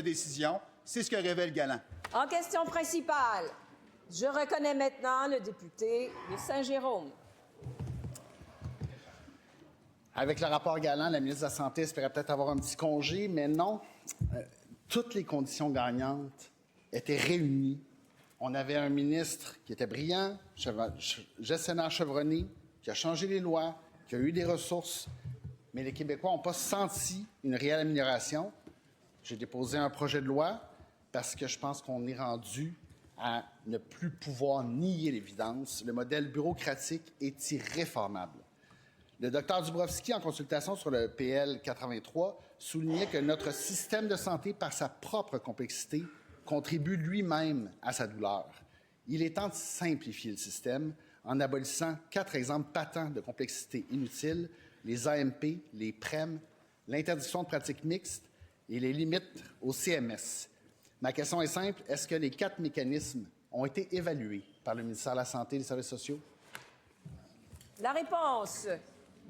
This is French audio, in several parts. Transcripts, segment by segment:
décision. C'est ce que révèle Galant. En question principale, je reconnais maintenant le député de Saint-Jérôme. Avec le rapport Galant, la ministre de la Santé espérait peut-être avoir un petit congé, mais non. Toutes les conditions gagnantes étaient réunies. On avait un ministre qui était brillant, gestionnaire chevronné, qui a changé les lois, qui a eu des ressources, mais les Québécois n'ont pas senti une réelle amélioration. J'ai déposé un projet de loi parce que je pense qu'on est rendu à ne plus pouvoir nier l'évidence. Le modèle bureaucratique est irréformable. Le docteur Dubrovski, en consultation sur le PL 83, soulignait que notre système de santé, par sa propre complexité, contribue lui-même à sa douleur. Il est temps de simplifier le système en abolissant 4 exemples patents de complexité inutile, les AMP, les PREM, l'interdiction de pratiques mixtes et les limites au CMS. Ma question est simple. Est-ce que les 4 mécanismes ont été évalués par le ministère de la Santé et des Services sociaux? La réponse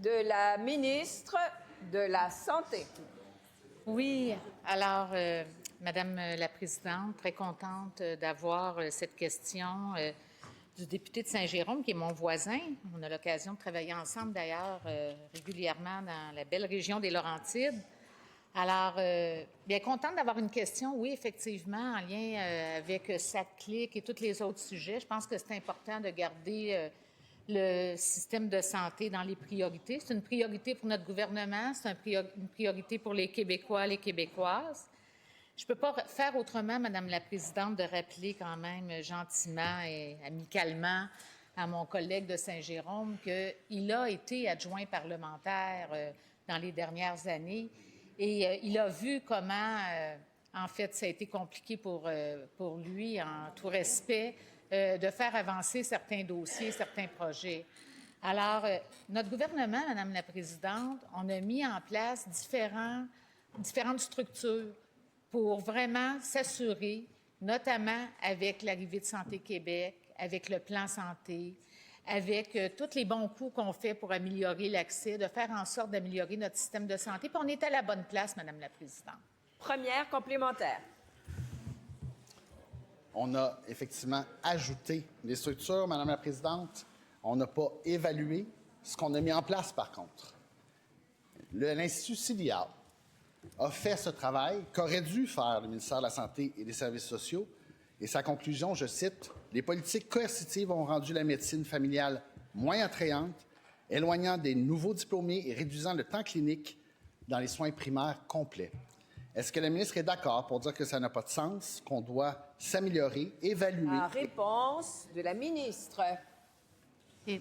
de la ministre de la Santé. Oui, alors, Madame la Présidente, très contente d'avoir cette question du député de Saint-Jérôme, qui est mon voisin. On a l'occasion de travailler ensemble, d'ailleurs, régulièrement dans la belle région des Laurentides. Alors, bien contente d'avoir une question, oui, effectivement, en lien avec SAC-CLIC et tous les autres sujets. Je pense que c'est important de garder le système de santé dans les priorités. C'est une priorité pour notre gouvernement, c'est une priorité pour les Québécois, les Québécoises. Je ne peux pas faire autrement, Madame la Présidente, de rappeler quand même gentiment et amicalement à mon collègue de Saint-Jérôme qu'il a été adjoint parlementaire dans les dernières années et il a vu comment, en fait, ça a été compliqué pour lui, en tout respect, de faire avancer certains dossiers, certains projets. Alors, notre gouvernement, Madame la Présidente, on a mis en place différentes structures pour vraiment s'assurer, notamment avec l'arrivée de Santé Québec, avec le plan santé, avec tous les bons coups qu'on fait pour améliorer l'accès, de faire en sorte d'améliorer notre système de santé. Puis on est à la bonne place, Madame la Présidente. Première complémentaire. On a effectivement ajouté des structures, Madame la Présidente. On n'a pas évalué ce qu'on a mis en place, par contre. L'Institut CIVIAL a fait ce travail qu'aurait dû faire le ministère de la Santé et des Services sociaux. Et sa conclusion, je cite, « Les politiques coercitives ont rendu la médecine familiale moins attrayante, éloignant des nouveaux diplômés et réduisant le temps clinique dans les soins primaires complets. » Est-ce que la ministre est d'accord pour dire que ça n'a pas de sens, qu'on doit s'améliorer, évaluer? En réponse de la ministre. Et,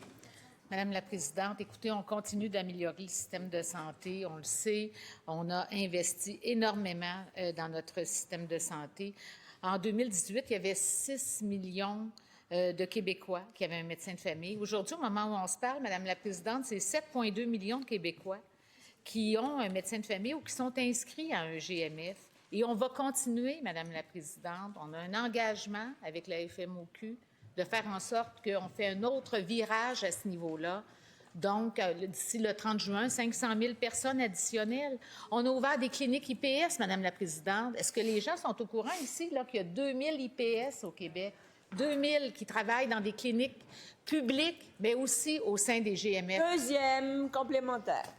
Madame la Présidente, écoutez, on continue d'améliorer le système de santé. On le sait, on a investi énormément dans notre système de santé. En 2018, il y avait 6 millions de Québécois qui avaient un médecin de famille. Aujourd'hui, au moment où on se parle, Madame la Présidente, c'est 7,2 millions de Québécois qui ont un médecin de famille ou qui sont inscrits à un GMF. Et on va continuer, Madame la Présidente. On a un engagement avec la FMOQ de faire en sorte qu'on fait un autre virage à ce niveau-là. Donc, d'ici le 30 juin, 500 000 personnes additionnelles. On a ouvert des cliniques IPS, Madame la Présidente. Est-ce que les gens sont au courant ici qu'il y a 2000 IPS au Québec? 2000 qui travaillent dans des cliniques publiques, mais aussi au sein des GMF. Deuxième complémentaire.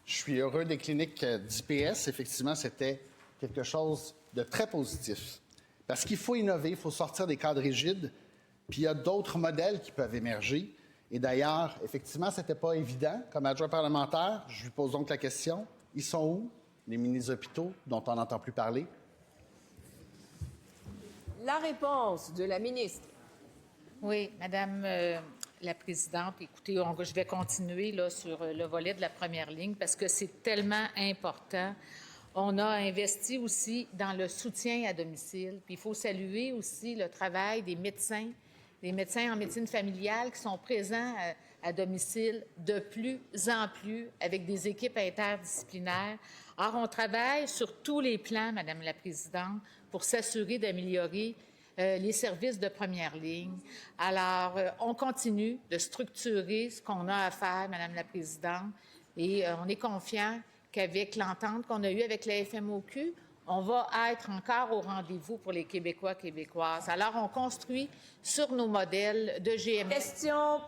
Je suis heureux des cliniques d'IPS. Effectivement, c'était quelque chose de très positif. Parce qu'il faut innover, il faut sortir des cadres rigides, puis il y a d'autres modèles qui peuvent émerger. Et d'ailleurs, effectivement, ce n'était pas évident. Comme adjoint parlementaire, je lui pose donc la question, ils sont où, les mini-hôpitaux dont on n'entend plus parler? La réponse de la ministre. Oui, Madame la Présidente, écoutez, je vais continuer là, sur le volet de la première ligne parce que c'est tellement important. On a investi aussi dans le soutien à domicile. Puis il faut saluer aussi le travail des médecins en médecine familiale qui sont présents à domicile de plus en plus avec des équipes interdisciplinaires. Or, on travaille sur tous les plans, Madame la Présidente, pour s'assurer d'améliorer les services de première ligne. Alors, on continue de structurer ce qu'on a à faire, Madame la Présidente, et on est confiant qu'avec l'entente qu'on a eue avec la FMOQ, on va être encore au rendez-vous pour les Québécois, Québécoises. Alors, on construit sur nos modèles de GMS. Question